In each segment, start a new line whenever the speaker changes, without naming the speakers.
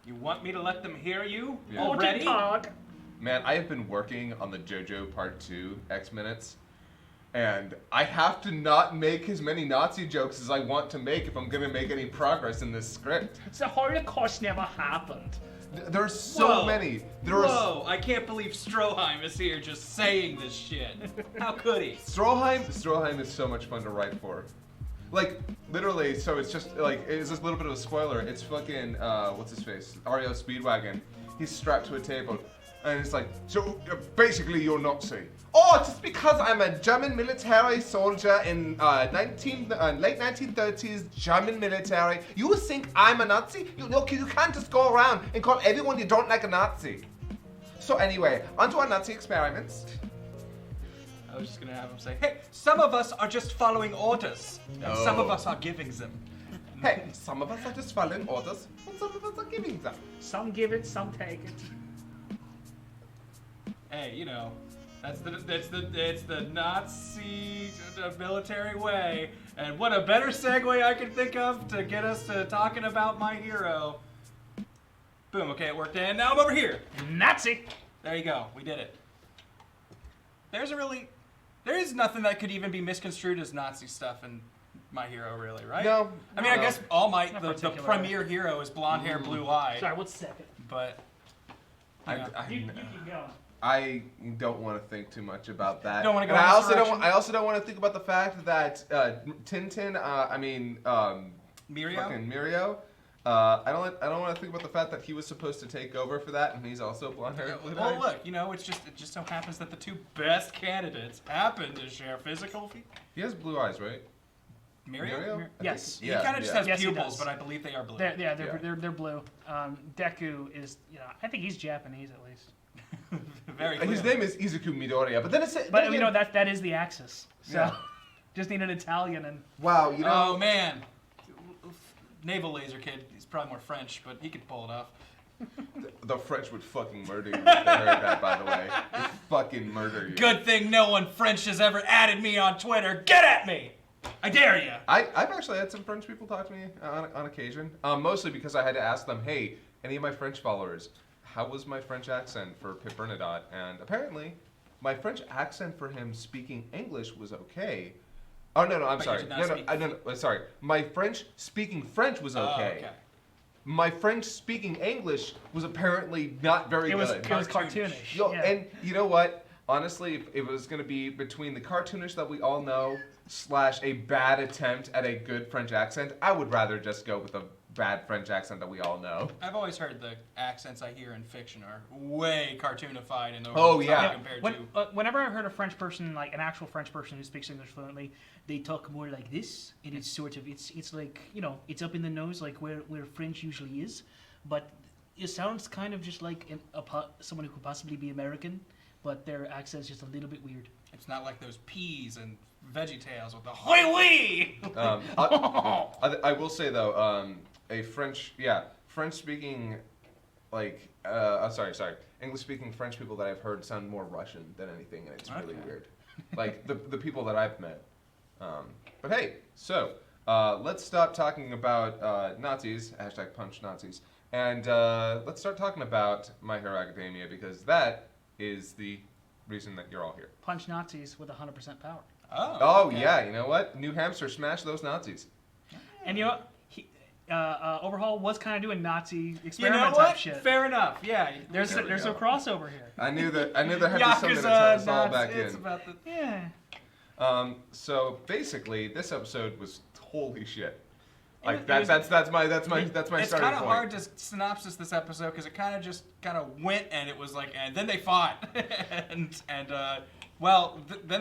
You want me to let them hear you
Yeah.
already?
Man, I have been working on the JoJo Part 2 X Minutes, and I have to not make as many Nazi jokes as I want to make if I'm going to make any progress in this script.
The Holocaust never happened.
There's so many.
Whoa, I can't believe Stroheim is here just saying this shit. How could he?
Stroheim is so much fun to write for. Like, literally, so it's just, like, it's just a little bit of a spoiler. It's fucking, what's his face? Ario Speedwagon. He's strapped to a table. And it's like, so basically you're Nazi. Oh, just because I'm a German military soldier in late 1930s German military, you think I'm a Nazi? You can't just go around and call everyone you don't like a Nazi. So anyway, onto our Nazi experiments.
I was just gonna have him say, hey, some of us are just following orders, and some of us are giving them.
Hey, some of us are just following orders, and some of us are giving them.
Some give it, some take it.
Hey, you know, it's the Nazi military way, and what a better segue I could think of to get us to talking about my hero. Boom. Okay, it worked, and now I'm over here.
Nazi.
There you go. We did it. There is nothing that could even be misconstrued as Nazi stuff in My Hero, really, right?
No.
I mean, I guess All Might,
Not
the
particularly.
premier hero, is blonde hair, blue eye.
Sorry, what's second?
But yeah.
You keep going.
I don't want to think too much about that.
Don't wanna go
And
in
I
this
also
direction?
I also don't want to think about the fact that Tintin.
Mirio?
Fucking Mirio. I don't want to think about the fact that he was supposed to take over for that, and he's also blonde hair.
Well, look, you know, it just so happens that the two best candidates happen to share physical features.
He has blue eyes, right?
Mirio?
I
Yes.
think-
He kind of just has
Yes, he
pupils,
does.
but I believe they are blue.
They're blue. Deku is, I think he's Japanese at least.
Very
His
clear.
name is Izuku Midoriya, but then it's.
But you know that is the Axis. So
Yeah.
just need an Italian and.
Wow, you know.
Oh, man. Naval laser kid. He's probably more French, but he could pull it off.
The French would fucking murder you if they heard that, by the way. They'd fucking murder you.
Good thing no one French has ever added me on Twitter. Get at me! I dare you.
I've actually had some French people talk to me on occasion, mostly because I had to ask them, hey, any of my French followers, how was my French accent for Pip Bernadotte? And apparently, my French accent for him speaking English was okay. Oh, no, I'm
But you
sorry.
did not
No, sorry. My French speaking French was okay.
Oh, okay.
My French speaking English was apparently not very
It was
good.
cartoonish.
Yo,
yeah.
And you know what? Honestly, if it was going to be between the cartoonish that we all know / a bad attempt at a good French accent, I would rather just go with a bad French accent that we all know.
I've always heard the accents I hear in fiction are way cartoonified and over
Oh,
the
yeah.
top compared to.
Whenever I heard a French person, like an actual French person who speaks English fluently, they talk more like this, and it's sort of it's like it's up in the nose, like where French usually is, but it sounds kind of just like someone who could possibly be American, but their accent's just a little bit weird.
It's not like those peas and Veggie Tales with the hoi wee.
I will say though, a French speaking, like, English speaking French people that I've heard sound more Russian than anything, and it's really
Okay.
weird. Like the people that I've met. But hey, so let's stop talking about Nazis, #punch Nazis, and let's start talking about My Hero Academia, because that is the reason that you're all here.
Punch Nazis with 100% power.
Oh
okay.
yeah, you know what? New Hampshire, smash those Nazis.
And you know what? Overhaul was kind of doing Nazi
You
experiment
know
type
what?
shit.
Fair enough. Yeah.
There's
There we
a
go.
crossover here.
I knew there had to be something to tie us all back
it's
in.
about the.
Yeah.
So basically, this episode was holy shit. Like
It was-
that's my
It's
starting
kind of
point.
hard to synopsis this episode because it kind of went and it was like, and then they fought, then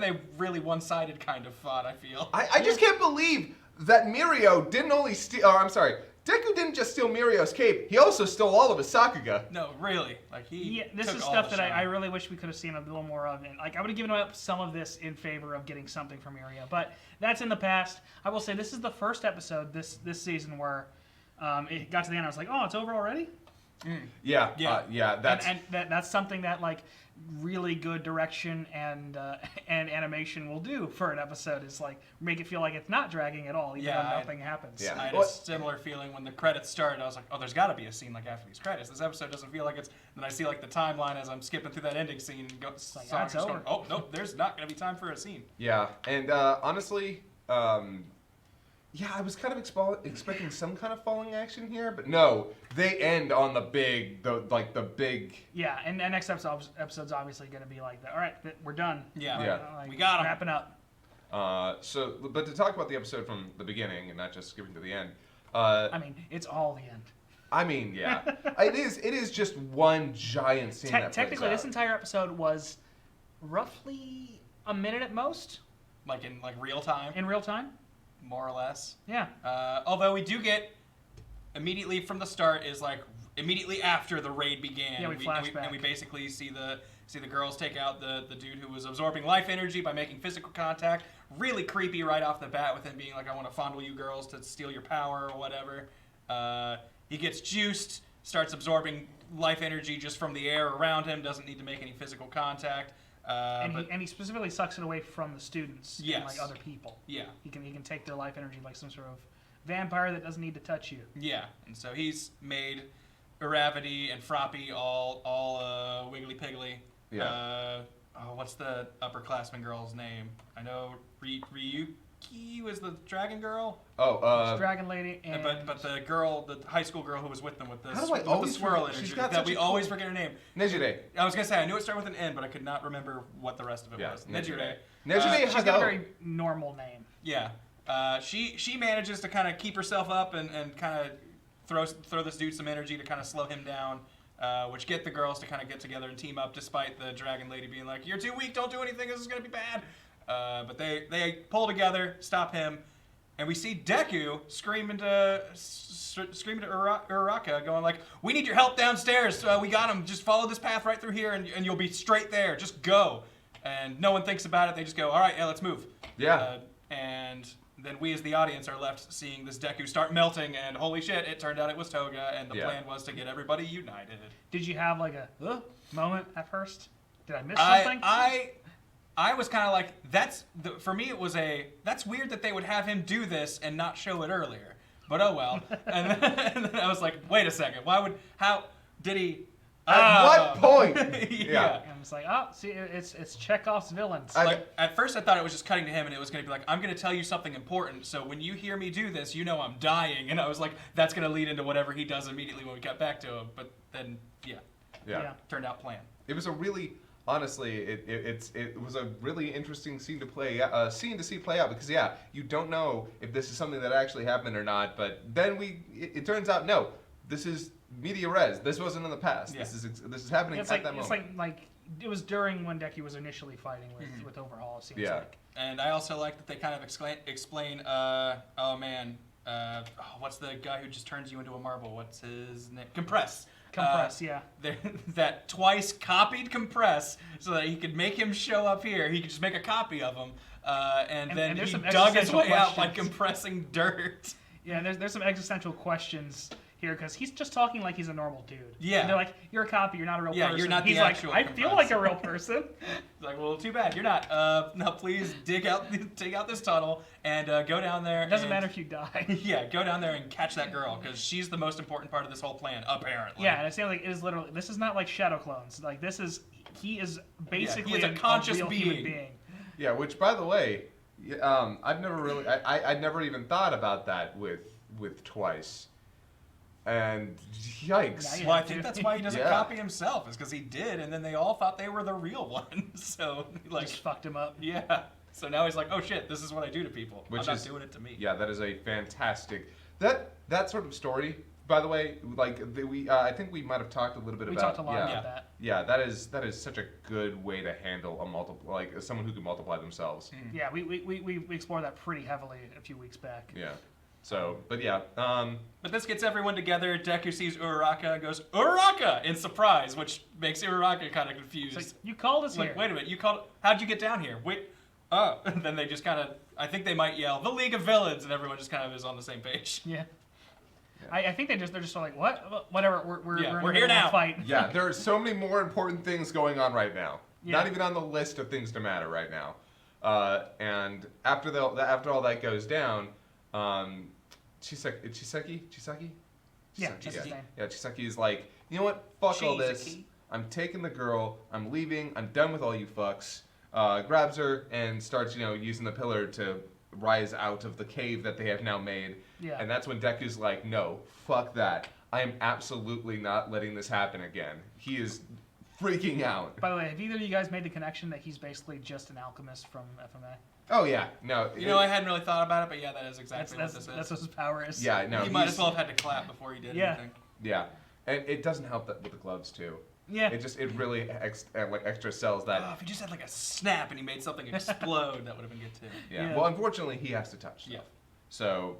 they really one-sided kind of fought. I feel.
I just can't believe that Mirio didn't only steal. Oh, I'm sorry. Deku didn't just steal Mirio's cape. He also stole all of his Sakuga.
No, really. Like he.
Yeah, this
took
is
all
stuff
the
that I
shine.
really wish we could have seen a little more of. And like I would have given up some of this in favor of getting something from Area, but that's in the past. I will say this is the first episode this season where it got to the end. I was like, oh, it's over already.
Yeah,
Yeah.
that's
and that's something that like really good direction and animation will do for an episode is like make it feel like it's not dragging at all, even though nothing happens.
Yeah.
I had a similar feeling when the credits started. I was like, oh, there's got to be a scene like after these credits. This episode doesn't feel like it's. Then I see like the timeline as I'm skipping through that ending scene. And
like, it's over.
Going, oh nope, there's not going to be time for a scene.
yeah, and honestly, yeah, I was kind of expecting some kind of falling action here, but no, they end on the big.
Yeah, and next episode's obviously going to be like that. All right, we're done.
Yeah,
Yeah.
Like,
we got 'em.
Wrapping up.
But to talk about the episode from the beginning and not just skipping to the end.
I mean, it's all the end.
I mean, yeah, it is. It is just one giant scene. that
Technically,
plays
this
out.
entire episode was roughly a minute at most
Like in real time,
in real time.
more or less.
Yeah.
Although we do get immediately from the start is like immediately after the raid began.
Yeah, we flash back.
And we basically see the girls take out the dude who was absorbing life energy by making physical contact. Really creepy right off the bat with him being like, I want to fondle you girls to steal your power or whatever. He gets juiced, starts absorbing life energy just from the air around him, doesn't need to make any physical contact.
And he specifically sucks it away from the students and
Yes.
like other people.
Yeah.
He can take their life energy like some sort of vampire that doesn't need to touch you.
Yeah, and so he's made Iravity and Froppy all wiggly piggly.
Yeah.
What's the upperclassman girl's name? I know Ryuki was the dragon girl.
Dragon Lady and
But the girl, the high school girl who was with them with the,
How do I
with the
always
swirl
forget- she's
energy
got
that
such
we
a
always
cool-
forget her name.
Nejire.
I was gonna say I knew it started with an N, but I could not remember what the rest of it
Yeah,
was.
Nejire.
Nejire.
Nejire
she's got a very normal name.
Yeah. She manages to kind of keep herself up and kind of throw this dude some energy to kind of slow him down, which get the girls to kind of get together and team up despite the dragon lady being like, you're too weak, don't do anything, this is going to be bad. But they pull together, stop him, and we see Deku screaming to Uraraka, going like, we need your help downstairs, we got him, just follow this path right through here and you'll be straight there, just go. And no one thinks about it, they just go, all right, yeah, let's move.
Yeah.
And then we as the audience are left seeing this Deku start melting, and holy shit, it turned out it was Toga, and the plan was to get everybody united.
Did you have like a moment at first? Did I miss something?
I was kind of like, for me it was that's weird that they would have him do this and not show it earlier. But oh well. and then I was like, wait a second, how did he...
At what point?
Yeah.
And it's like, oh, see, it's Chekhov's villains.
Like, at first I thought it was just cutting to him and it was going to be like, I'm going to tell you something important, so when you hear me do this, you know I'm dying. And I was like, that's going to lead into whatever he does immediately when we get back to him. But then,
Yeah.
turned out planned.
It was a really, honestly, it was a really interesting scene to see play out because you don't know if this is something that actually happened or not. But then it turns out no, this is media res. This wasn't in the past.
Yeah.
This is happening at that moment.
It's like it was during when Deku was initially fighting with Overhaul. It seems like.
And I also like that they kind of explain. What's the guy who just turns you into a marble? What's his name? Compress.
Yeah.
That twice copied Compress, so that he could make him show up here. He could just make a copy of him, and then
there's
he
some
dug his
existential
way out by
questions.
compressing dirt.
Yeah, and there's some existential questions here because he's just talking like he's a normal dude.
Yeah.
And they're like, you're a copy, you're not a real
Yeah,
person.
you're not
he's
the
like,
actual
I feel
Compress.
like a real person.
It's like, well, too bad you're not. Now please dig out this tunnel and go down there.
It doesn't matter if you die.
Yeah, go down there and catch that girl because she's the most important part of this whole plan, apparently.
Yeah, and it sounds like it is literally. This is not like Shadow Clones. Like he is basically
he is a conscious
real human being.
Yeah, which by the way, I've never really, I never even thought about that with Twice, and yikes.
Yeah,
Well, I think that's why he doesn't
Yeah.
copy himself, is because he did, and then they all thought they were the real one. So, like,
Just fucked him up.
yeah. So now he's like, oh shit, this is what I do to people.
Which
I'm not
is-
doing it to me.
Yeah, that is a fantastic. That sort of story, by the way, like I think we might have talked a little bit
We
about.
talked a lot
yeah,
about that.
Yeah, that is such a good way to handle a multiple, like someone who can multiply themselves.
Yeah, we explored that pretty heavily a few weeks back.
Yeah. So, but yeah,
But this gets everyone together. Deku sees Uraraka and goes, Uraraka! In surprise, which makes Uraraka kind of confused.
It's like, you called us
Like,
here.
wait a minute, how'd you get down here? Wait, oh. And then they just kind of, I think they might yell, the League of Villains, and everyone just kind of is on the same page.
Yeah. I think they're just like, what? Whatever. We're in the
we're
middle
here
of a
now.
Fight.
Yeah, there are so many more important things going on right now.
Yeah.
Not even on the list of things to matter right now. And after all that goes down, Chisaki?
Yeah, that's his name.
Yeah, Chisaki is like, you know what? Fuck all this.
Chisaki.
I'm taking the girl. I'm leaving. I'm done with all you fucks. Grabs her and starts, using the pillar to rise out of the cave that they have now made.
Yeah.
And that's when Deku's like, no, fuck that. I am absolutely not letting this happen again. He is freaking out.
By the way, have either of you guys made the connection that he's basically just an alchemist from FMA?
Oh yeah, no.
I hadn't really thought about it, but yeah, that is exactly what this is.
That's what his power is.
Yeah, no.
He might as well have had to clap before he did anything.
Yeah, and it doesn't help that with the gloves too.
Yeah.
It really extra sells that.
Oh, if he just had like a snap and he made something explode, that would have been good too.
Yeah. Well, unfortunately, he has to touch stuff.
Yeah.
So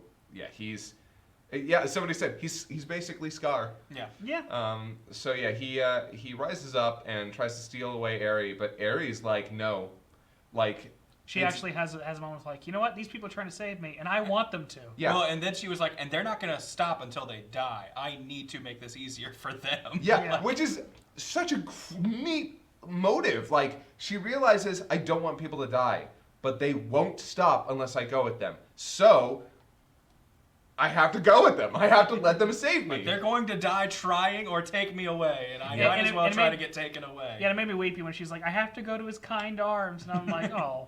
yeah, somebody said he's basically Scar.
Yeah.
Yeah.
So yeah, he rises up and tries to steal away Eri, but Eri's like, no, like.
She actually has a moment like, you know what? These people are trying to save me, and I want them to.
Yeah. Well, and then she was like, and they're not going to stop until they die. I need to make this easier for them.
Yeah, which is such a neat motive. Like, she realizes I don't want people to die, but they won't stop unless I go with them. So, I have to go with them. I have to let them save me.
But they're going to die trying or take me away, and I might as well try to get taken away.
Yeah, it made me weepy when she's like, I have to go to his kind arms. And I'm like, oh.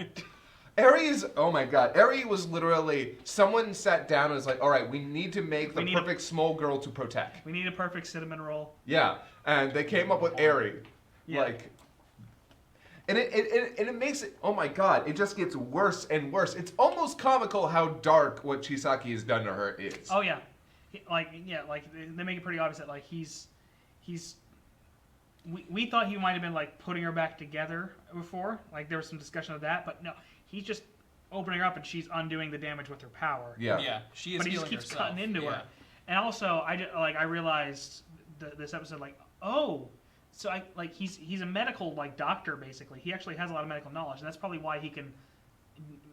Oh my god. Eri was literally, someone sat down and was like, all right, we need to make the perfect small girl to protect.
We need a perfect cinnamon roll.
Yeah, and they came up with Eri.
Yeah.
Like, and it makes it, oh my god, it just gets worse and worse. It's almost comical how dark what Chisaki has done to her is.
Oh yeah. They make it pretty obvious that like we thought he might have been like putting her back together before. Like there was some discussion of that, but no, he's just opening her up and she's undoing the damage with her power.
Yeah.
Yeah, she is.
But he just keeps cutting into her. And also, I realized this episode like, oh, so he's a medical like doctor basically. He actually has a lot of medical knowledge, and that's probably why he can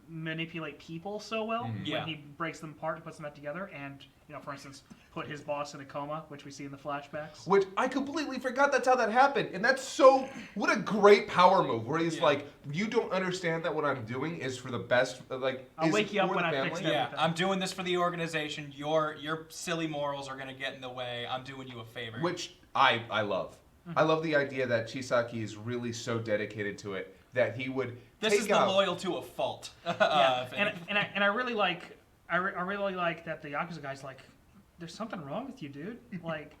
manipulate people so well when he breaks them apart and puts them back together. And for instance, put his boss in a coma, which we see in the flashbacks.
Which I completely forgot that's how that happened, and that's so what a great power move. Where he's like, you don't understand that what I'm doing is for the best. Like,
I'll wake you up when I fix everything.
Yeah, I'm doing this for the organization. Your silly morals are gonna get in the way. I'm doing you a favor.
Which I love. I love the idea that Chisaki is really so dedicated to it that he would.
This is the loyal to a fault.
And I really like that the Yakuza guy's like, there's something wrong with you, dude. Like,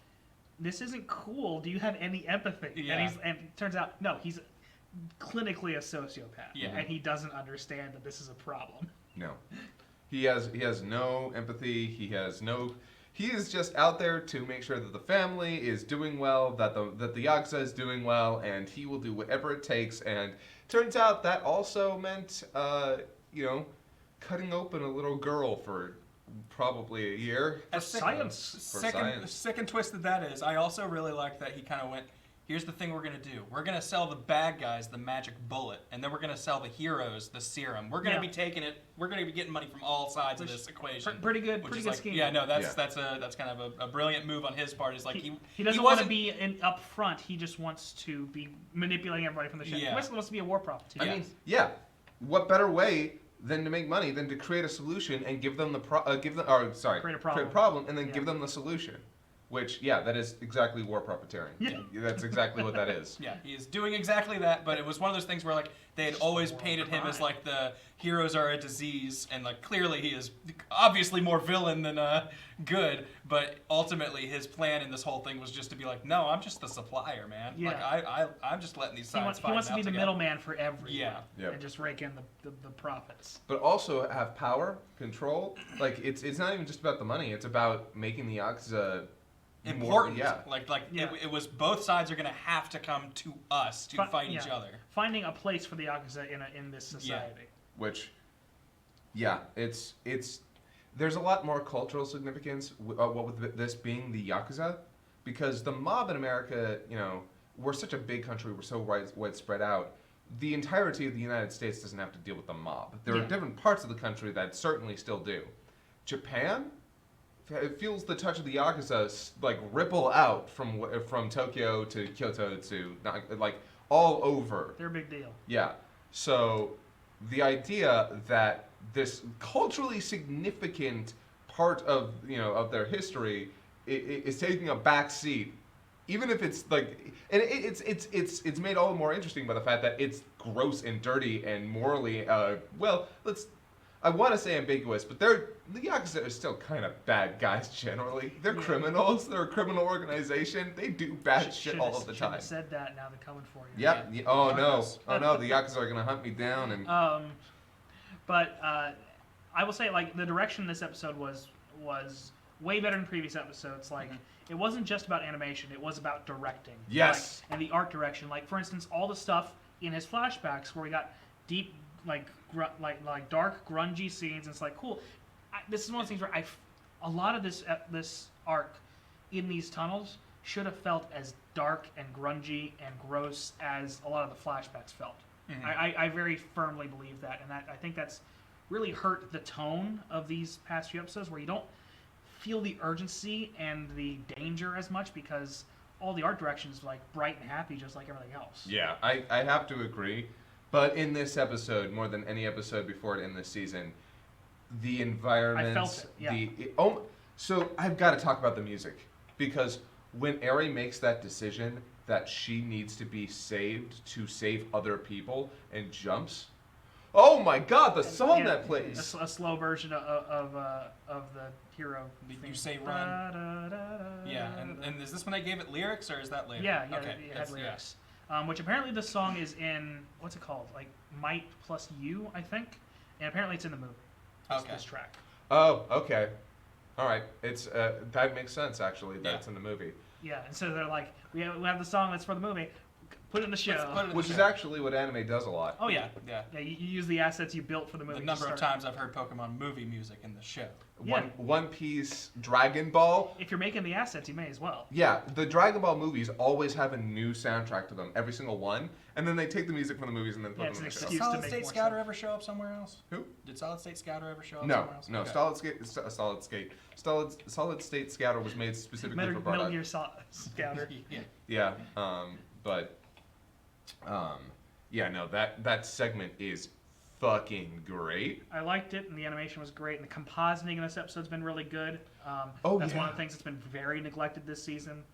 this isn't cool. Do you have any empathy?
Yeah.
And it turns out, no, he's clinically a sociopath.
Yeah.
And he doesn't understand that this is a problem.
No, he has no empathy. He is just out there to make sure that the family is doing well, that the Yakuza is doing well, and he will do whatever it takes. And turns out that also meant, cutting open a little girl for probably a year.
Sick and twisted that is. I also really like that he kind of went, here's the thing we're going to do. We're going to sell the bad guys the magic bullet, and then we're going to sell the heroes the serum. We're going to be taking it. We're going to be getting money from all sides of this equation.
Pretty good scheme.
Yeah, no, that's kind of a brilliant move on his part. Is like
he doesn't want to be up front. He just wants to be manipulating everybody from the ship. He basically wants to be a war prophet.
I mean, what better way than to make money than to create a solution and give them create a problem and then give them the solution. Which, that is exactly war profiteering.
Yeah.
That's exactly what that is.
Yeah, he is doing exactly that, but it was one of those things where, like, they had always painted him as, like, the heroes are a disease, and, like, clearly he is obviously more villain than good, but ultimately his plan in this whole thing was just to be like, no, I'm just the supplier, man.
Yeah.
Like, I'm just letting these sides fight.
He wants to be the middleman for everyone.
Yeah.
Yep.
And just rake in the profits.
But also have power, control. Like, it's not even just about the money. It's about making the Yakuza
important. It was both sides are going to have to come to us to fight each other.
Finding a place for the Yakuza in this society.
Which, it's there's a lot more cultural significance with this being the Yakuza, because the mob in America, we're such a big country, we're so widespread out. The entirety of the United States doesn't have to deal with the mob. There are different parts of the country that certainly still do. Japan, feels the touch of the Yakuza like ripple out from Tokyo to Kyoto to like all over.
They're a big deal.
Yeah. So the idea that this culturally significant part of of their history is taking a back seat, even if it's like, and it's made all the more interesting by the fact that it's gross and dirty and morally I want to say ambiguous, but the Yakuza are still kind of bad guys generally. They're criminals. They're a criminal organization. They do bad shit all of the time.
Have said that, now they're coming for you.
Yep. Yeah. Oh no, the Yakuza are gonna hunt me down and.
But I will say, like, the direction this episode was way better than previous episodes. Like, it wasn't just about animation; it was about directing.
Yes.
Like, and the art direction. Like, for instance, all the stuff in his flashbacks where we got deep, like dark, grungy scenes. And it's like, cool. This is one of the things where a lot of this arc in these tunnels should have felt as dark and grungy and gross as a lot of the flashbacks felt. Mm-hmm. I very firmly believe that, and I think that's really hurt the tone of these past few episodes, where you don't feel the urgency and the danger as much because all the art direction is like bright and happy, just like everything else.
Yeah, I have to agree. But in this episode, more than any episode before it in this season, the environment,
I felt it. Yeah.
So I've got to talk about the music, because when Eri makes that decision that she needs to be saved to save other people and jumps, oh my God, the song that plays.
A slow version of the hero.
You say run. Yeah, and is this when they gave it lyrics, or is that later?
Yeah,
okay.
It had lyrics. Yeah. Which apparently the song is in, what's it called? Like Might Plus You, I think. And apparently it's in the movie. This track.
Oh, okay. All right. It's that makes sense, actually, that it's in the movie.
Yeah, and so they're like, we have the song that's for the movie, put it in the show.
Which is actually what anime does a lot.
Oh, yeah. Yeah, you use the assets you built for the movie.
The number of times I've heard Pokemon movie music in the show.
One Piece, Dragon Ball.
If you're making the assets, you may as well.
Yeah, the Dragon Ball movies always have a new soundtrack to them, every single one, and then they take the music from the movies and then put them in the show.
Did Solid State Scouter ever show up somewhere else?
Who?
Did Solid State Scouter ever show up somewhere else?
No. Okay. Solid State Scouter was made specifically for
Metal Gear Scouter.
That segment is fucking great.
I liked it, and the animation was great, and the compositing in this episode's been really good. That's one of the things that's been very neglected this season.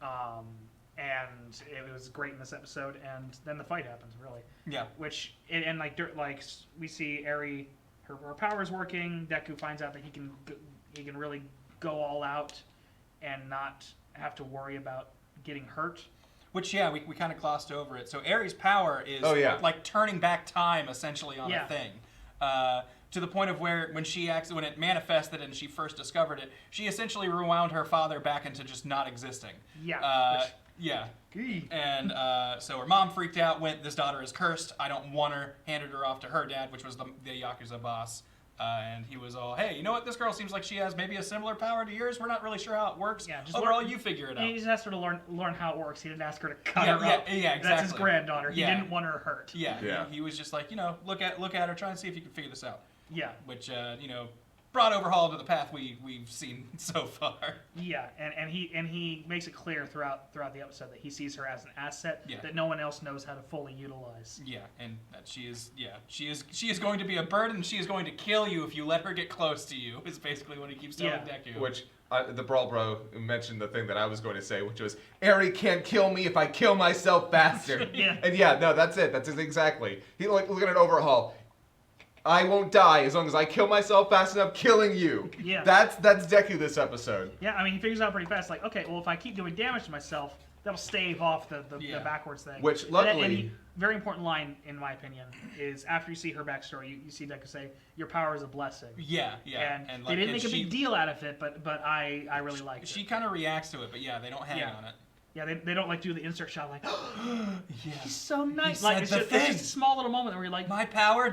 And it was great in this episode, and then the fight happens, really. Yeah. Which, and we see Eri, her power's working. Deku finds out that he can really go all out and not have to worry about getting hurt.
Which, we kind of glossed over it. So Eri's power is like turning back time, essentially, on a thing. To the point of where when it manifested and she first discovered it, she essentially rewound her father back into just not existing.
Yeah.
And so her mom freaked out, went, this daughter is cursed, I don't want her, handed her off to her dad, which was the Yakuza boss. And he was all, hey, you know what? This girl seems like she has maybe a similar power to yours. We're not really sure how it works. Yeah, overall, you figure it out.
He just asked her to learn how it works. He didn't ask her to cut her up.
Yeah, exactly.
That's his granddaughter. He didn't want her hurt.
He was just like, look at her, try and see if you can figure this out.
Yeah.
Which, brought Overhaul to the path we've seen so far. Yeah,
and he makes it clear throughout the episode that he sees her as an asset that no one else knows how to fully utilize.
Yeah, and that she is going to be a burden. She is going to kill you if you let her get close to you. Is basically what he keeps telling Deku.
Which the Brawl Bro mentioned the thing that I was going to say, which was Eri can't kill me if I kill myself faster. And that's it. That's it exactly. He looking at Overhaul. I won't die as long as I kill myself fast enough killing you.
Yeah.
That's Deku this episode.
Yeah, I mean, he figures out pretty fast, like, okay, well, if I keep doing damage to myself, that'll stave off the backwards thing.
Which, luckily...
very important line, in my opinion, is after you see her backstory, you see Deku say, your power is a blessing.
Yeah.
And they didn't make a big deal out of it, but I really liked it.
She kind of reacts to it, but they don't hang on it.
Yeah, they don't do the insert shot like, he's so nice.
It's just
a small little moment where you're like,
my power, ...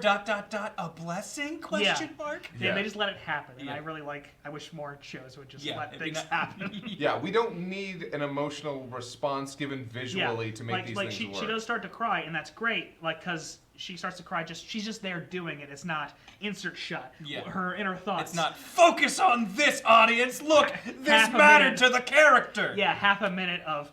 a blessing, question mark?
They just let it happen. And I really I wish more shows would just let things happen.
We don't need an emotional response given visually to make these things work.
She does start to cry, and that's great, because she starts to cry. She's just there doing it. It's not insert shot.
Yeah.
Her inner thoughts.
It's not focus on this audience. Look, this
Half a
mattered
minute.
to the character.
Yeah, half a minute of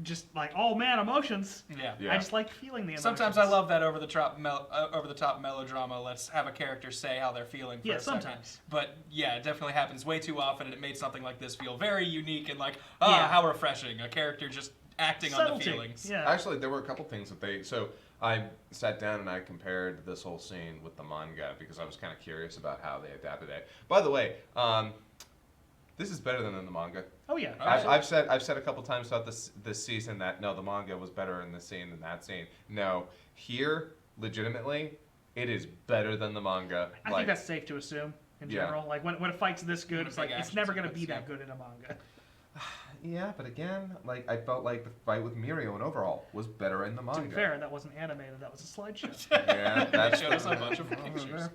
just like, oh man, emotions.
Yeah.
I just like feeling the emotions.
Sometimes I love that over the top melodrama. Let's have a character say how they're feeling for a second.
Sometimes.
But yeah, it definitely happens way too often, and it made something like this feel very unique and like,
Yeah.
how refreshing. A character just acting on the
Subtlety.
feelings.
Yeah.
Actually, there were a couple things that so I sat down and I compared this whole scene with the manga because I was kind of curious about how they adapted it. By the way, this is better than in the manga.
Oh yeah.
I've said a couple times throughout this season that no, the manga was better in this scene than that scene. No, here, legitimately, it is better than the manga.
I think that's safe to assume in
Yeah.
general. Like when a fight's this good, it's like
Big
it's
action
never gonna be
sequence,
that good in a manga.
Yeah, but again, like I felt like the fight with Mirio in Overhaul was better in the manga.
To be fair, that wasn't animated. That was a slideshow.
Yeah, that
showed us a bunch of pictures.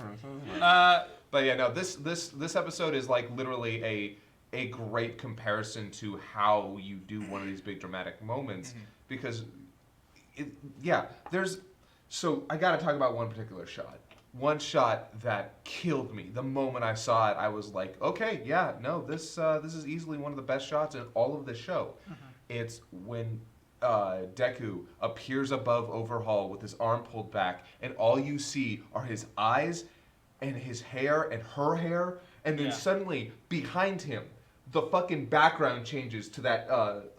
But yeah, no, this episode is like literally a great comparison to how you do one of these big dramatic moments because so I got to talk about one particular shot. One shot that killed me. The moment I saw it, I was like, okay, yeah, no, this is easily one of the best shots in all of the show. It's when Deku appears above Overhaul with his arm pulled back, and all you see are his eyes and his hair and her hair, and then suddenly behind him, the fucking background changes to that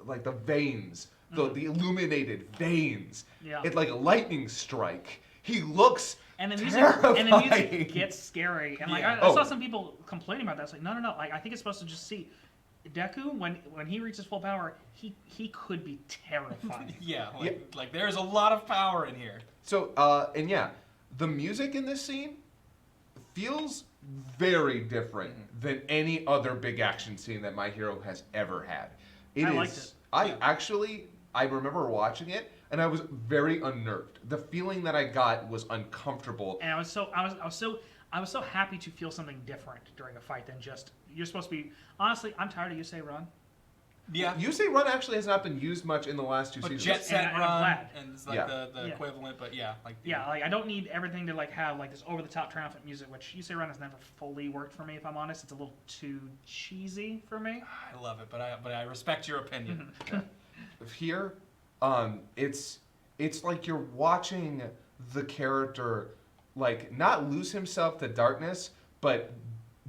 like the veins, the illuminated veins.
Yeah.
It's like a lightning strike. He looks
And the
terrifying.
music gets scary. And like
Yeah.
I saw some people complaining about that. It's like no. Like I think it's supposed to just see Deku when he reaches full power, he could be terrifying.
Like there's a lot of power in here.
So, and yeah, the music in this scene feels very different than any other big action scene that My Hero has ever had.
I liked it.
I remember watching it, and I was very unnerved. The feeling that I got was uncomfortable.
And I was so happy to feel something different during a fight than just you're supposed to be. Honestly, I'm tired of you say run.
Yeah.
You say Run actually has not been used much in the last two
But
seasons.
Jet Set
And I'm
Run,
glad.
and it's like the equivalent, but like
I don't need everything to like have like this over the top triumphant music, which you say run has never fully worked for me. If I'm honest, it's a little too cheesy for me.
I love it, but I respect your opinion.
Here, it's like you're watching the character like not lose himself to darkness, but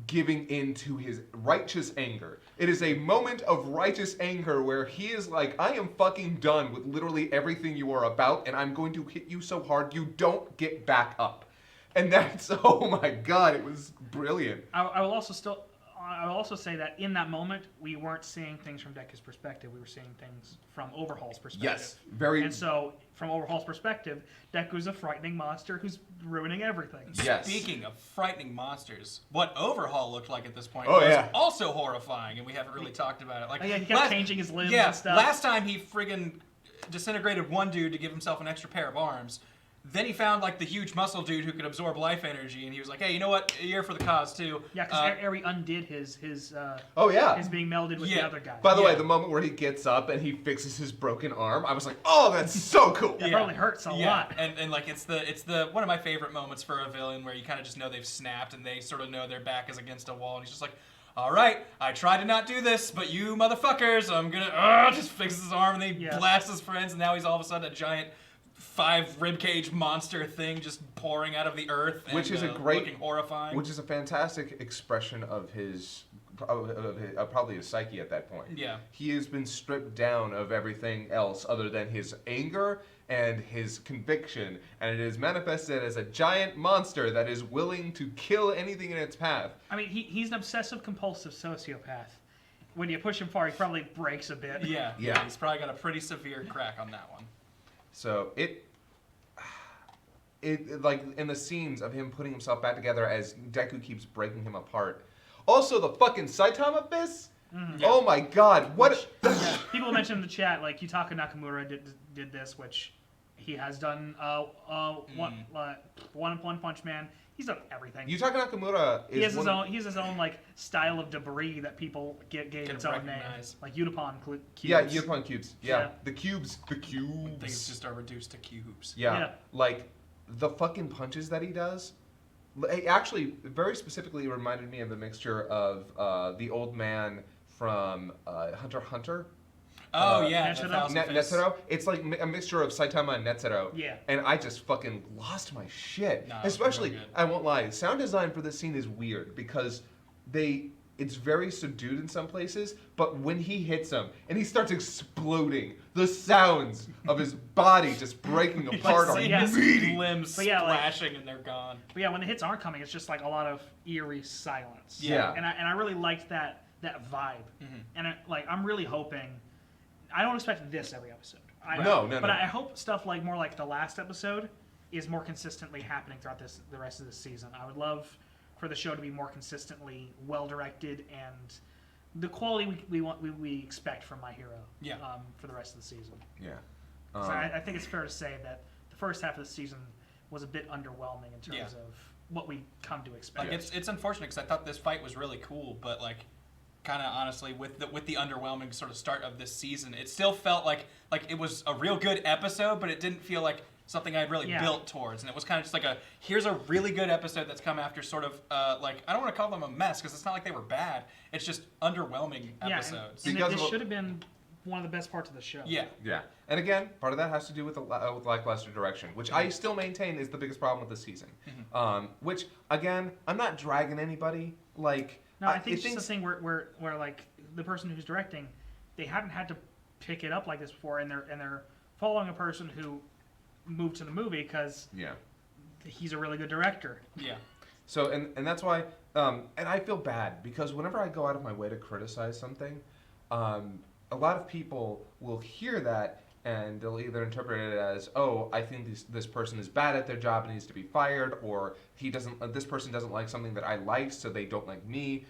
giving in to his righteous anger. It is a moment of righteous anger where he is like, I am fucking done with literally everything you are about, and I'm going to hit you so hard you don't get back up. And that's, oh my god, it was brilliant.
I will also say that in that moment we weren't seeing things from Deku's perspective. We were seeing things from Overhaul's perspective.
Yes, very.
And so, from Overhaul's perspective, Deku's a frightening monster who's ruining everything.
Yes.
Speaking of frightening monsters, what Overhaul looked like at this point
Oh,
was
yeah.
also horrifying, and we haven't really talked about it. Like,
He kept changing his limbs and stuff.
Last time he friggin' disintegrated one dude to give himself an extra pair of arms. Then he found like the huge muscle dude who could absorb life energy, and he was like, "Hey, you know what? You're for the cause too."
Yeah, because Eri undid his
Oh yeah.
his being melded with the other guy.
By the way, the moment where he gets up and he fixes his broken arm, I was like, "Oh, that's so cool."
That probably hurts a lot.
And like it's the one of my favorite moments for a villain where you kind of just know they've snapped and they sort of know their back is against a wall, and he's just like, "All right, I tried to not do this, but you motherfuckers, I'm gonna just fix his arm," and they blast his friends, and now he's all of a sudden a giant 5 ribcage monster thing just pouring out of the earth, and,
which is
looking horrifying.
Which is a fantastic expression of his probably his psyche at that point.
Yeah.
He has been stripped down of everything else other than his anger and his conviction, and it is manifested as a giant monster that is willing to kill anything in its path.
I mean, he's an obsessive compulsive sociopath. When you push him far, he probably breaks a bit.
Yeah, he's probably got a pretty severe crack on that one.
So it like in the scenes of him putting himself back together as Deku keeps breaking him apart. Also, the fucking Saitama fist. Oh my god! What?
People mentioned in the chat like Yutaka Nakamura did this, which he has done. One Punch Man. He's done everything.
Yutaka Nakamura is
he has his own like style of debris that people gave its own name, like Utapon cubes.
Yeah, Utapon cubes. Yeah, the cubes.
Things just are reduced to cubes.
Yeah, like the fucking punches that he does, it actually very specifically reminded me of a mixture of the old man from Hunter x Hunter.
Oh yeah,
Netero?
the thousand fists.
Netsuro. It's like a mixture of Saitama and Netsuro.
Yeah.
And I just fucking lost my shit.
No, it's
Especially,
real good.
I won't lie, sound design for this scene is weird because it's very subdued in some places, but when he hits them and he starts exploding, the sounds of his body just breaking apart are
See
yeah.
his
meaty.
limbs
But yeah, like-
splashing and they're gone.
But yeah, when the hits aren't coming, it's just like a lot of eerie silence.
Yeah.
And I really liked that vibe.
Mm-hmm.
And I'm really hoping. I don't expect this every episode.
No.
But I hope stuff like more like the last episode is more consistently happening throughout the rest of this season. I would love for the show to be more consistently well directed and the quality we expect from My Hero.
Yeah.
For the rest of the season.
Yeah.
So I think it's fair to say that the first half of the season was a bit underwhelming in terms of what we come to expect.
Like it's unfortunate because I thought this fight was really cool, but like kind of honestly with the underwhelming sort of start of this season, it still felt like it was a real good episode, but it didn't feel like something I had really built towards. And it was kind of just like here's a really good episode that's come after sort of like I don't want to call them a mess because it's not like they were bad. It's just underwhelming episodes.
And
Because
this
of-
should have been one of the best parts of the show.
Yeah.
Yeah. And again, part of that has to do with lackluster direction, which I still maintain is the biggest problem with this season. Which, again, I'm not dragging anybody. Like,
No, I think it's just the thing where like the person who's directing, they haven't had to pick it up like this before, and they're following a person who moved to the movie because he's a really good director.
Yeah.
So, and that's why, and I feel bad because whenever I go out of my way to criticize something, a lot of people will hear that and they'll either interpret it as, oh, I think this person is bad at their job and needs to be fired, or this person doesn't like something that I like, so they don't like me.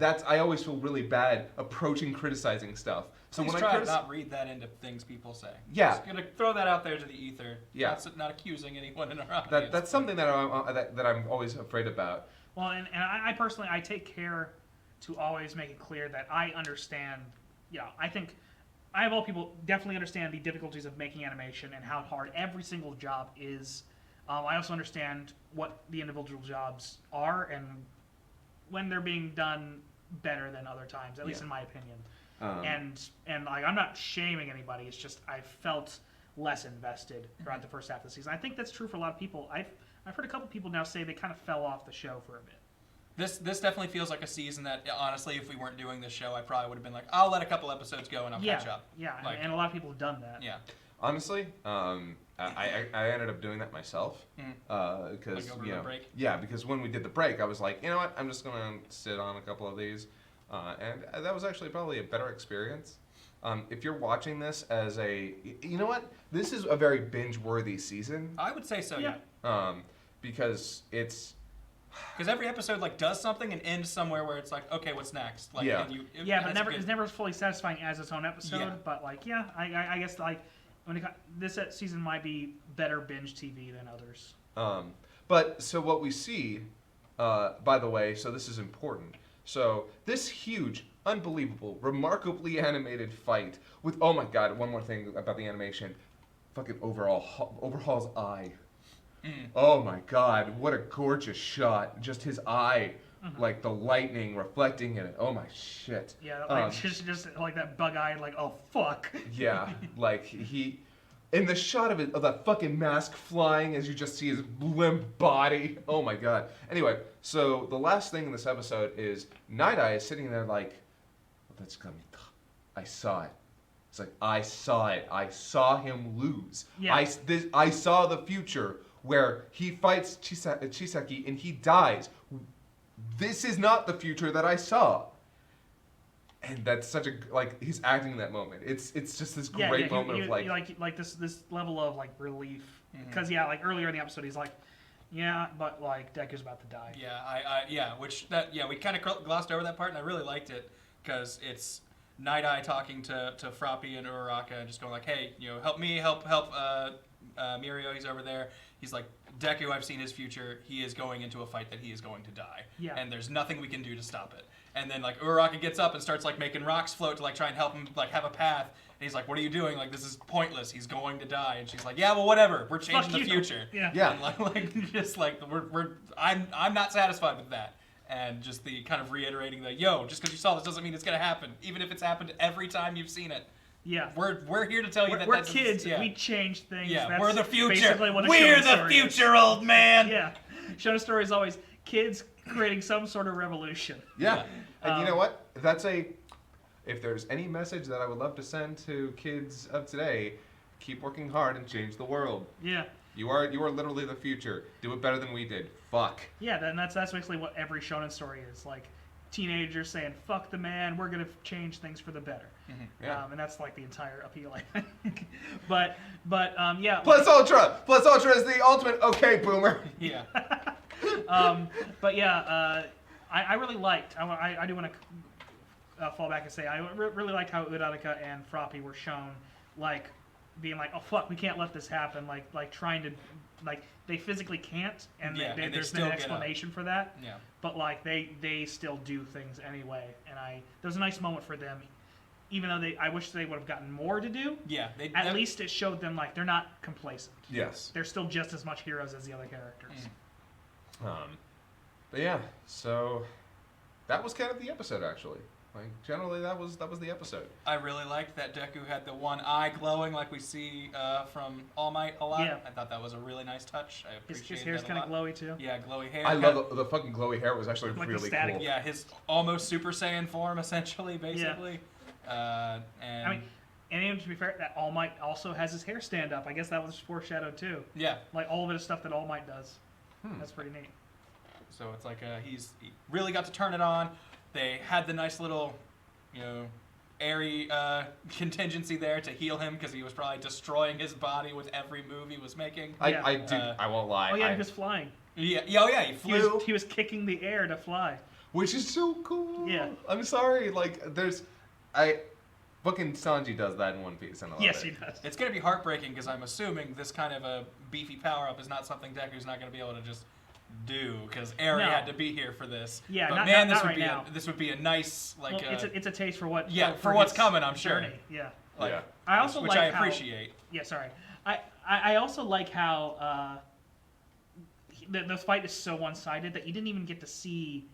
I always feel really bad approaching criticizing stuff. So
Please
when
try
I
to not read that into things people say.
Yeah.
Just gonna throw that out there to the ether.
Yeah.
Not accusing anyone in our audience.
that's something that I'm always afraid about.
Well, and I personally I take care to always make it clear that I understand. Yeah, I think I of all people definitely understand the difficulties of making animation and how hard every single job is. I also understand what the individual jobs are and when they're being done better than other times, at least in my opinion. And like I'm not shaming anybody. It's just I felt less invested throughout the first half of the season. I think that's true for a lot of people. I've heard a couple people now say they kind of fell off the show for a bit.
This definitely feels like a season that honestly, if we weren't doing this show, I probably would have been like, I'll let a couple episodes go and I'll catch up.
Yeah,
Like,
and a lot of people have done that.
yeah.
Honestly, I ended up doing that myself because
Like over the break?
Yeah, because when we did the break, I was like, you know what, I'm just gonna sit on a couple of these, and that was actually probably a better experience. If you're watching this as you know what, this is a very binge-worthy season.
I would say so, yeah.
Because it's.
Because every episode like does something and ends somewhere where it's like, okay, what's next? Like,
Yeah.
and
But it's never fully satisfying as its own episode.
Yeah.
But like, I guess like this season might be better binge TV than others.
But so what we see, by the way, so this is important. So this huge, unbelievable, remarkably animated fight with, oh my god, one more thing about the animation, fucking Overhaul's eye. Oh my god, what a gorgeous shot. Just his eye, like the lightning reflecting in it. Oh my shit.
Yeah, like just like that bug-eyed, like, oh fuck.
Yeah, like in the shot of that fucking mask flying as you just see his limp body. Oh my god. Anyway, so the last thing in this episode is Night Eye is sitting there like, that's gonna be I saw it. It's like, I saw it. I saw him lose.
Yeah.
I saw the future where he fights Chisaki and he dies. This is not the future that I saw. And that's such he's acting in that moment. It's just this great moment of
like this level of like relief because like earlier in the episode he's like, yeah, but like Deku's about to die.
Yeah, we kind of glossed over that part and I really liked it because it's Night Eye talking to Froppy and Uraraka and just going like, hey, help me, help Mirio, he's over there. He's like, Deku, I've seen his future. He is going into a fight that he is going to die.
Yeah.
And there's nothing we can do to stop it. And then like Uraraka gets up and starts like making rocks float to like try and help him like have a path. And he's like, "What are you doing? Like this is pointless. He's going to die." And she's like, "Yeah, well, whatever. We're changing the future."
Yeah.
And like just like I'm not satisfied with that. And just the kind of reiterating the just because you saw this doesn't mean it's gonna happen, even if it's happened every time you've seen it.
Yeah.
We're here to tell you
We're kids. We change things.
Yeah,
That's
we're the future.
basically what a
We're
shonen
the
story is.
future, old man.
Yeah. Shonen story is always kids creating some sort of revolution.
Yeah. And you know what? If there's any message that I would love to send to kids of today, keep working hard and change the world.
Yeah.
You are literally the future. Do it better than we did. Fuck.
Yeah, and that's basically what every shonen story is. Like, teenagers saying, fuck the man, we're going to change things for the better.
Yeah.
And that's like the entire appeal, I think. but yeah.
Plus Ultra! Plus Ultra is the ultimate okay, boomer.
Yeah.
But yeah, I really liked, I do want to fall back and say, I really liked how Uraraka and Froppy were shown, like, being like, oh fuck, we can't let this happen, like trying to, like, they physically can't, and there's no explanation for that.
Yeah.
But like they still do things anyway, and there's a nice moment for them, even though I wish they would have gotten more to do.
Yeah.
At least it showed them like they're not complacent.
Yes.
They're still just as much heroes as the other characters.
But yeah, so that was kind of the episode actually. Like generally that was the episode.
I really liked that Deku had the one eye glowing like we see from All Might a lot.
Yeah.
I thought that was a really nice touch. I appreciate
His hair's
that
kind
a
of
lot.
glowy too.
Yeah, glowy hair.
I love the fucking glowy hair. It was actually
Like
really
the static.
cool.
Yeah, his almost Super Saiyan form essentially, basically. And
I mean, and even to be fair, that All Might also has his hair stand up. I guess that was foreshadowed too.
yeah.
Like all of it is stuff that All Might does. That's pretty neat.
So it's like he really got to turn it on. They had the nice little, airy contingency there to heal him because he was probably destroying his body with every move he was making.
I won't lie.
Oh yeah, he was flying.
Yeah, he flew.
He was kicking the air to fly.
Which is so cool.
Yeah.
I'm sorry. Like fucking Sanji does that in One Piece, and I love
Yes,
it.
he does.
It's gonna be heartbreaking because I'm assuming this kind of a beefy power up is not something Deku's not gonna be able to just do because Eri
No.
had to be here for this.
Yeah,
but
not
man, this
right
would be
now.
this would be a nice like.
Well, it's a taste for what.
for what's
his
coming, I'm sure.
journey. Yeah.
like,
Yeah.
I also
which
like
I
how-
appreciate.
Yeah, sorry. I also like how the fight is so one-sided that you didn't even get to see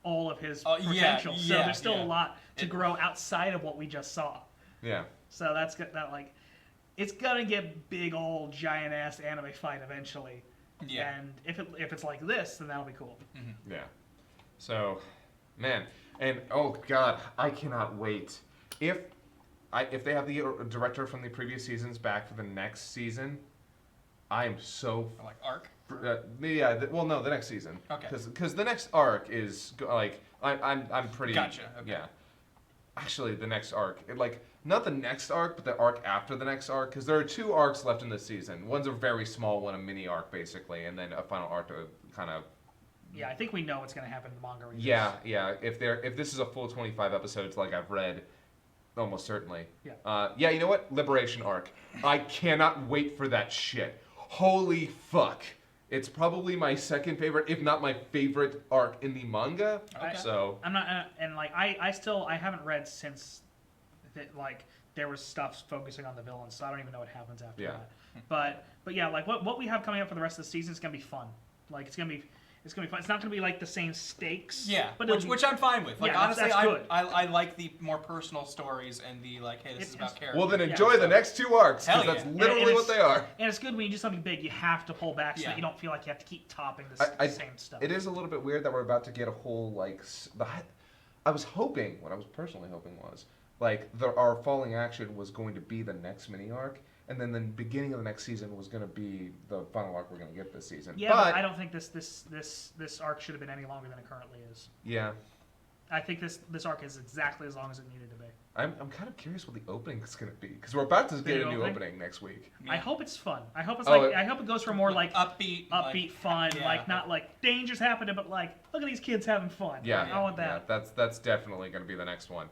all of his potential. So there's still a lot to grow outside of what we just saw.
Yeah.
So that's good. That like, it's gonna get big old giant ass anime fight eventually.
Yeah.
And if it's like this, then that'll be cool.
Yeah. So, man, and oh god, I cannot wait. If they have the director from the previous seasons back for the next season, I am so
Like arc.
no, the next season.
Okay.
Because the next arc is like I'm pretty.
Gotcha, okay.
Yeah. Actually, the next arc, not the next arc, but the arc after the next arc, because there are 2 arcs left in this season. One's a very small one, a mini arc basically, and then a final arc to kind of.
Yeah, I think we know what's gonna happen in the manga. Reviews.
Yeah. If this is a full 25 episodes, like I've read, almost certainly.
Yeah.
Yeah. You know what? Liberation arc. I cannot wait for that shit. Holy fuck! It's probably my second favorite, if not my favorite arc in the manga.
Okay.
So.
I'm not, and like I haven't read since that like there was stuff focusing on the villains, so I don't even know what happens after
Yeah.
that. But yeah, like what we have coming up for the rest of the season is gonna be fun. Like it's gonna be fun. It's not gonna be like the same stakes.
Yeah,
but
which I'm fine with. Like
Yeah,
honestly,
that's good.
I like the more personal stories and the like. Hey, this is about character.
Well, then
Yeah,
enjoy the next 2 arcs,
Hell
because that's
yeah.
literally
And
what they are.
And it's good when you do something big, you have to pull back so
Yeah.
that you don't feel like you have to keep topping the same stuff.
It is a little bit weird that we're about to get a whole I was hoping, what I was personally hoping was, our falling action was going to be the next mini arc, and then the beginning of the next season was going to be the final arc we're going to get this season.
Yeah, but I don't think this arc should have been any longer than it currently is.
Yeah.
I think this arc is exactly as long as it needed to be.
I'm kind of curious what the opening is going to be, because we're about to get a new
opening?
opening next week.
I hope it's fun. I hope it's
Oh,
I hope it goes for more like
upbeat,
fun,
yeah.
like not like dangers happening, but like look at these kids having fun.
Yeah,
I want that.
Yeah, that's definitely going to be the next one.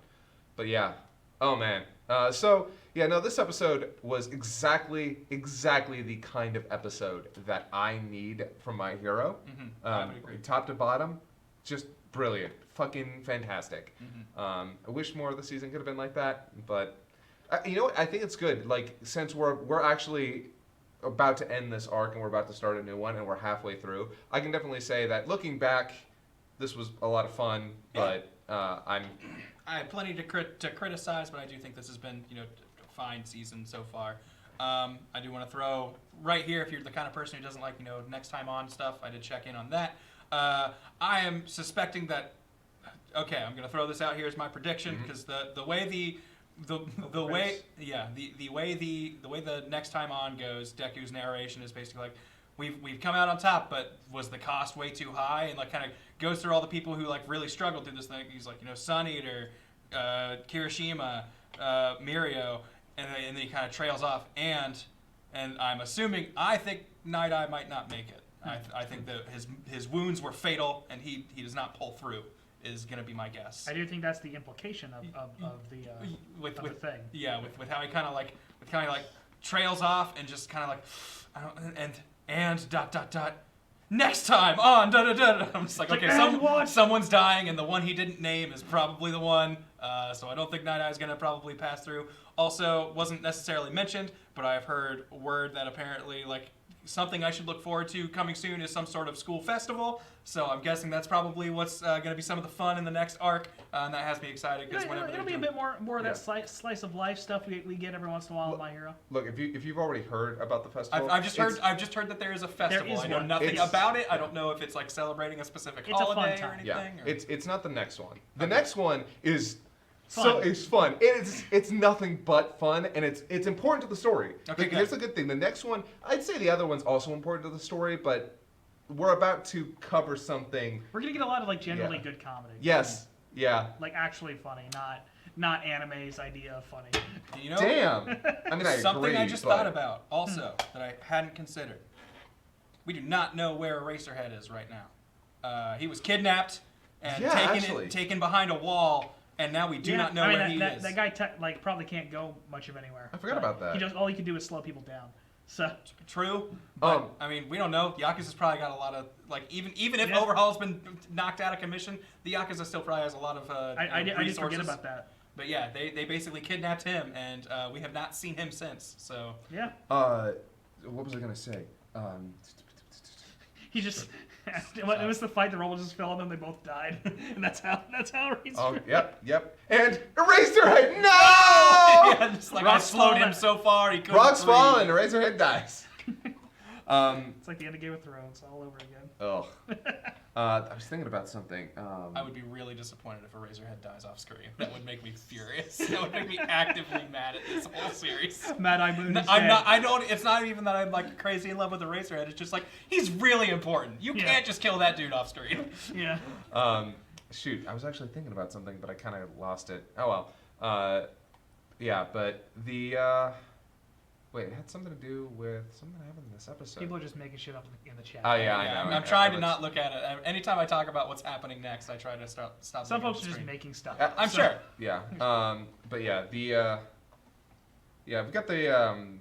But yeah, oh man. This episode was exactly the kind of episode that I need from My Hero.
I would agree.
Top to bottom, just brilliant. fucking fantastic.
Mm-hmm.
I wish more of the season could have been like that, but you know what? I think it's good. Like, since we're actually about to end this arc and we're about to start a new one and we're halfway through, I can definitely say that looking back, this was a lot of fun. But I
have plenty to criticize, but I do think this has been a fine season so far. I do want to throw right here, if you're the kind of person who doesn't like next time on stuff, I did check in on that. I am suspecting that. Okay, I'm gonna throw this out here as my prediction because the way the way the next time on goes, Deku's narration is basically like, we've come out on top, but was the cost way too high? And like kind of goes through all the people who like really struggled through this thing. He's like Sun Eater, Kirishima, Mirio, and then he kind of trails off. And I'm assuming, I think Night Eye might not make it. I think that his wounds were fatal, and he does not pull through. Is going to be my guess.
I do think that's the implication of the thing.
Yeah, with how he kind of like trails off and just kind of like, I don't, and ... Next time on I'm just like, okay, someone's dying, and the one he didn't name is probably the one. So I don't think Night Eye is going to probably pass through. Also, wasn't necessarily mentioned, but I've heard word that apparently like something I should look forward to coming soon is some sort of school festival. So I'm guessing that's probably what's going to be some of the fun in the next arc, and that has me excited because
it'll be a bit more of that slice of life stuff we get every once in a while in My Hero.
Look, if you've already heard about the festival,
I've just heard that there is a festival. I know nothing about it. I don't know if it's like celebrating a specific holiday or anything.
Yeah, it's not the next one. The next one is. So it's fun. It's nothing but fun, and it's important to the story.
Okay,
Here's the good thing. The next one, I'd say the other one's also important to the story, but we're about to cover something.
We're gonna get a lot of like generally good comedy.
Yes. Yeah.
Like actually funny, not anime's idea of funny.
Damn. I mean,
something I just thought about also that I hadn't considered. We do not know where Eraserhead is right now. He was kidnapped and taken behind a wall. And now we do not know where he is.
That guy probably can't go much of anywhere.
I forgot about that.
All he can do is slow people down. So
true. But I mean, we don't know. Yakuza's probably got a lot of even if Overhaul's been knocked out of commission, the Yakuza still probably has a lot of
I did
resources.
forget about that.
But yeah, they basically kidnapped him, and we have not seen him since. So
yeah.
What was I gonna say?
He just. It was the fight. The robot just fell on them. They both died, and that's how Eraserhead.
Oh, yep. And Eraserhead, no!
Yeah, just like I slowed him so far he couldn't.
Rock's fallen. Eraserhead dies.
It's like the end of Game of Thrones all over again.
Oh. I was thinking about something.
I would be really disappointed if Eraserhead dies off screen. That would make me furious. That would make me actively mad at this whole series.
Mad Eye Moon.
It's not even that I'm like crazy in love with Eraserhead. It's just like he's really important. You can't just kill that dude off screen.
Yeah.
Shoot, I was actually thinking about something, but I kind of lost it. Oh well. Yeah, but the. Wait, it had something to do with something that happened in this episode.
People are just making shit up in the chat.
Oh yeah, I know.
I'm trying to not look at it. Anytime I talk about what's happening next, I try to stop.
Some folks are just making stuff.
I'm sure.
Yeah. But yeah, the. Yeah, we got the.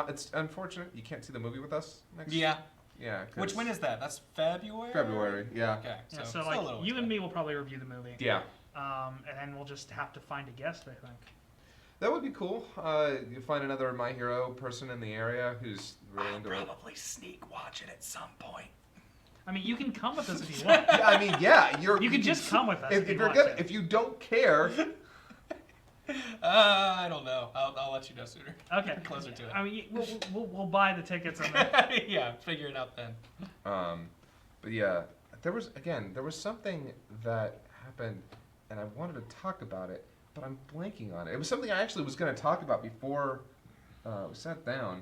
It's unfortunate you can't see the movie with us next.
Yeah.
Yeah.
Which when is that? That's February.
February. Yeah.
Okay.
So like you and me will probably review the movie.
Yeah.
And then we'll just have to find a guest, I think.
That would be cool. You find another My Hero person in the area who's really into it.
I'll probably sneak watch it at some point.
I mean, you can come with us if you want.
I mean, yeah, you can
just come with us
if you don't care.
I don't know. I'll let you know sooner.
Okay.
Closer to it.
I mean, we'll buy the tickets and then.
Yeah, figure it out then.
But yeah, there was something that happened, and I wanted to talk about it. But I'm blanking on it. It was something I actually was going to talk about before we sat down.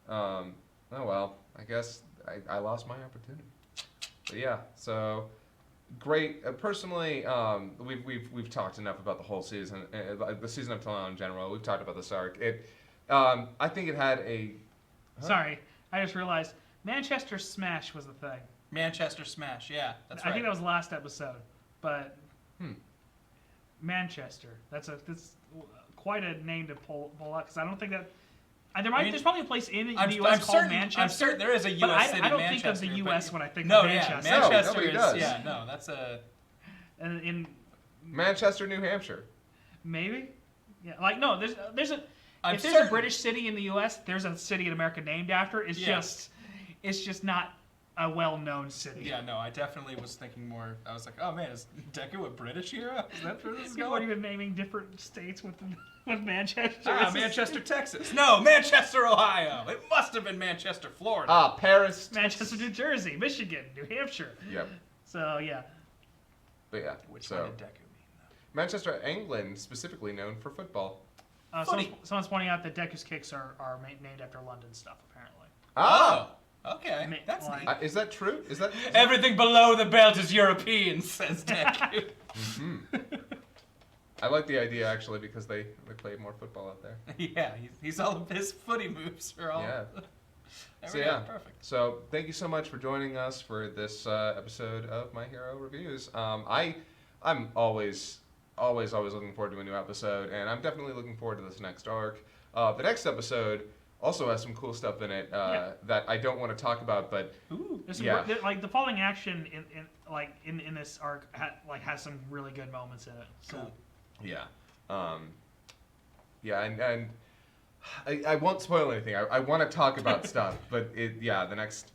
Oh well, I guess I lost my opportunity. But yeah, so great. Personally, we've talked enough about the whole season, the season of Talon in general. We've talked about this arc. I think it had a. Huh?
Sorry, I just realized Manchester Smash was the thing.
Manchester Smash, yeah, that's right.
I think that was last episode, but. Manchester. That's quite a name to pull up because I don't think that. There's probably a place in the U.S. called Manchester.
I'm certain there is a U.S. city,
I don't
Manchester.
think of the U.S. when I think of Manchester.
Manchester
nobody
is.
does.
Yeah, no, that's a.
in
Manchester, New Hampshire.
maybe. Yeah, like no, there's a
I'm
if there's
certain.
a British city in the U.S., there's a city in America named after. It's
Yeah.
just not a well-known city.
Yeah, no, I definitely was thinking more. I was like, oh man, is Deku a British hero? Is that where this is
People
going?
aren't even naming different states with Manchester.
Ah,
It's just-
Manchester, Texas. No, Manchester, Ohio. It must have been Manchester, Florida.
Ah, Paris.
Manchester, New Jersey, Michigan, New Hampshire.
Yep.
So yeah.
But yeah.
Which
so
one did Deku mean, though?
Manchester, England, specifically known for football.
Someone's pointing out that Deku's kicks are named after London stuff, apparently.
Ah.
Okay, that's
like-
neat.
Is that true? Is that?
Everything below the belt is European, says Deku.
I like the idea actually because they play more football out there.
Yeah, he's all of his footy moves are all.
Yeah.
There
So
we go,
yeah.
perfect.
So thank you so much for joining us for this episode of My Hero Reviews. I'm always looking forward to a new episode, and I'm definitely looking forward to this next arc. The next episode also has some cool stuff in it that I don't want to talk about, but
Ooh,
Yeah.
like the following action in this arc has some really good moments in it. So.
Cool.
yeah, and I won't spoil anything. I want to talk about stuff, but the next,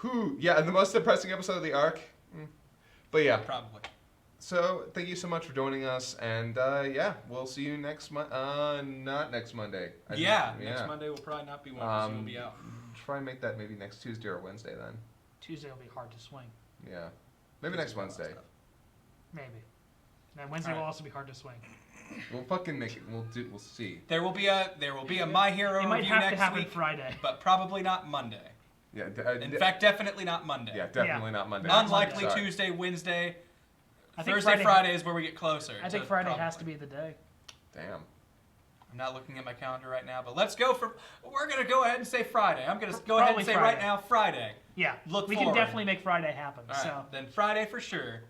the most depressing episode of the arc. But yeah,
Probably.
so thank you so much for joining us, and we'll see you next month. Not next Monday.
Next Monday will probably not be one because you'll be out.
Try and make that maybe next Tuesday or Wednesday then.
Tuesday will be hard to swing.
Yeah, maybe next Wednesday.
Maybe. And Wednesday will also be hard to swing.
We'll fucking make it. We'll see.
There will be a My Hero
It might
review
have to
next
happen
week,
Friday.
but probably not Monday.
Yeah.
In fact, definitely not Monday.
yeah, definitely not Monday.
Unlikely
Sorry.
Tuesday, Wednesday.
I think
Thursday, Friday is where we get closer.
I think Friday has to be the day.
Damn.
I'm not looking at my calendar right now, but let's go for. We're gonna go ahead and say Friday. I'm gonna go ahead and say
Friday.
right now Friday.
Yeah,
Look
we
forward.
can definitely make Friday happen.
All right,
So
then Friday for sure.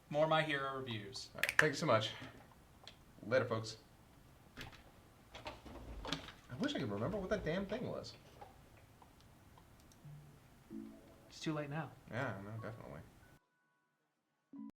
More My Hero reviews.
All right, thank you so much. Later, folks. I wish I could remember what that damn thing was.
it's too late now.
Yeah, no, definitely.